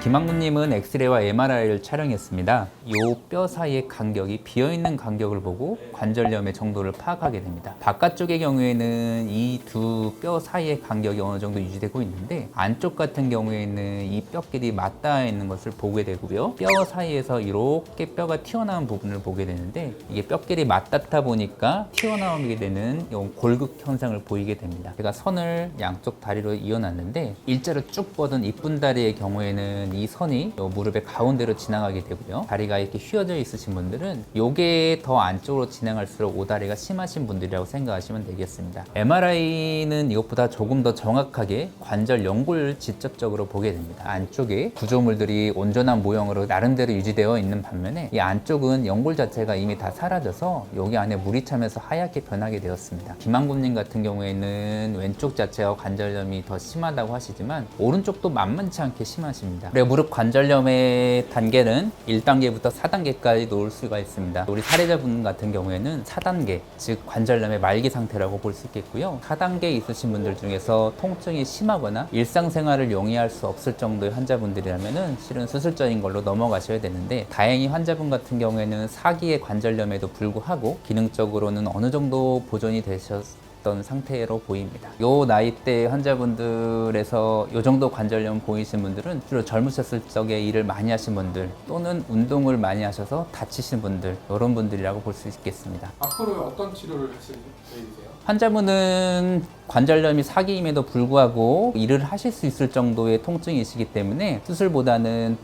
김학무님은 엑스레이와 MRI를 촬영했습니다. 이 뼈 사이의 간격이 비어있는 간격을 보고 관절염의 정도를 파악하게 됩니다. 바깥쪽의 경우에는 이 두 뼈 사이의 간격이 어느 정도 유지되고 있는데 안쪽 같은 경우에는 이 뼈끼리 맞닿아 있는 것을 보게 되고요. 뼈 사이에서 이렇게 뼈가 튀어나온 부분을 보게 되는데 이게 뼈끼리 맞닿다 보니까 튀어나오게 되는 이 골극 현상을 보이게 됩니다. 제가 선을 양쪽 다리로 이어놨는데 일자로 쭉 뻗은 이쁜 다리의 경우에는 이 선이 무릎의 가운데로 지나가게 되고요. 다리가 이렇게 휘어져 있으신 분들은 이게 더 안쪽으로 진행할수록 오다리가 심하신 분들이라고 생각하시면 되겠습니다. MRI는 이것보다 조금 더 정확하게 관절 연골을 직접적으로 보게 됩니다. 안쪽에 구조물들이 온전한 모형으로 나름대로 유지되어 있는 반면에 이 안쪽은 연골 자체가 이미 다 사라져서 여기 안에 물이 차면서 하얗게 변하게 되었습니다. 김한군님 같은 경우에는 왼쪽 자체가 관절염이 더 심하다고 하시지만 오른쪽도 만만치 않게 심하십니다. 그리고 무릎 관절염의 단계는 1단계부터 4단계까지 놓을 수가 있습니다. 우리 사례자분 같은 경우에는 4단계, 즉 관절염의 말기 상태라고 볼 수 있겠고요. 4단계에 있으신 분들 중에서 통증이 심하거나 일상생활을 용이할 수 없을 정도의 환자분들이라면 실은 수술적인 걸로 넘어가셔야 되는데 다행히 환자분 같은 경우에는 4기의 관절염에도 불구하고 기능적으로는 어느 정도 보존이 되셨던 상태로 보입니다. 요 나이대 환자분들에서 요 정도 관절염 보이신 분들은 주로 젊으셨을 적에 일을 많이 하신 분들 또는 운동을 많이 하셔서 다치신 분들 이런 분들이라고 볼 수 있겠습니다. 앞으로 어떤 치료를 하실 계획이세요? 환자분은 관절염이 4기임에도 불구하고 일을 하실 수 있을 정도의 통증이시기 때문에 수술보다는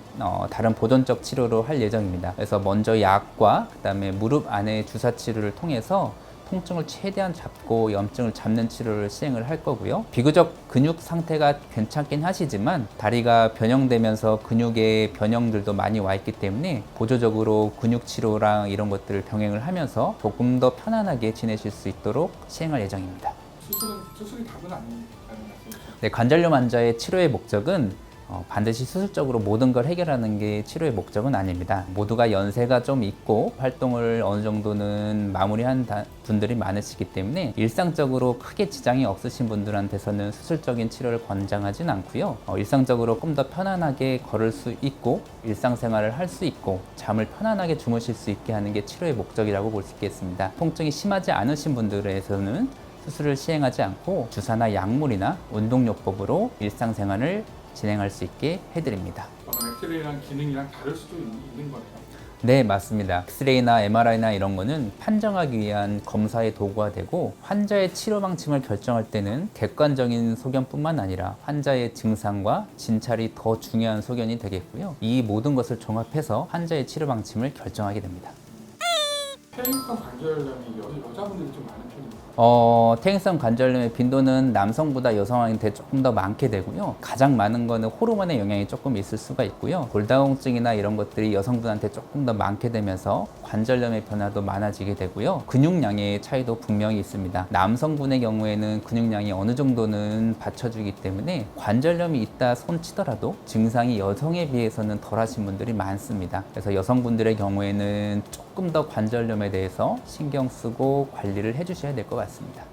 다른 보존적 치료로 할 예정입니다. 그래서 먼저 약과 그다음에 무릎 안에 주사 치료를 통해서 통증을 최대한 잡고 염증을 잡는 치료를 시행을 할 거고요. 비교적 근육 상태가 괜찮긴 하시지만 다리가 변형되면서 근육의 변형들도 많이 와 있기 때문에 보조적으로 근육 치료랑 이런 것들을 병행을 하면서 조금 더 편안하게 지내실 수 있도록 시행할 예정입니다. 수술이 답은 아니라는 말씀이시죠? 네, 관절염 환자의 치료의 목적은 반드시 수술적으로 모든 걸 해결하는 게 치료의 목적은 아닙니다. 모두가 연세가 좀 있고 활동을 어느 정도는 마무리한 분들이 많으시기 때문에 일상적으로 크게 지장이 없으신 분들한테서는 수술적인 치료를 권장하진 않고요. 일상적으로 좀 더 편안하게 걸을 수 있고 일상생활을 할 수 있고 잠을 편안하게 주무실 수 있게 하는 게 치료의 목적이라고 볼 수 있겠습니다. 통증이 심하지 않으신 분들에서는 수술을 시행하지 않고 주사나 약물이나 운동요법으로 일상생활을 진행할 수 있게 해드립니다. 엑스레이랑 기능이랑 다를 수도 있는 거네요. 네, 맞습니다. 엑스레이나 MRI나 이런 거는 판정하기 위한 검사의 도구가 되고 환자의 치료 방침을 결정할 때는 객관적인 소견뿐만 아니라 환자의 증상과 진찰이 더 중요한 소견이 되겠고요. 이 모든 것을 종합해서 환자의 치료 방침을 결정하게 됩니다. 퇴행성 관절염이 여자분들이 좀 많은 편입니다. 퇴행성 관절염의 빈도는 남성보다 여성한테 조금 더 많게 되고요. 가장 많은 거는 호르몬의 영향이 조금 있을 수가 있고요. 골다공증이나 이런 것들이 여성분한테 조금 더 많게 되면서 관절염의 변화도 많아지게 되고요. 근육량의 차이도 분명히 있습니다. 남성분의 경우에는 근육량이 어느 정도는 받쳐주기 때문에 관절염이 있다 손치더라도 증상이 여성에 비해서는 덜하신 분들이 많습니다. 그래서 여성분들의 경우에는 조금 더 관절염에 대해서 신경 쓰고 관리를 해주셔야 될 것 같습니다.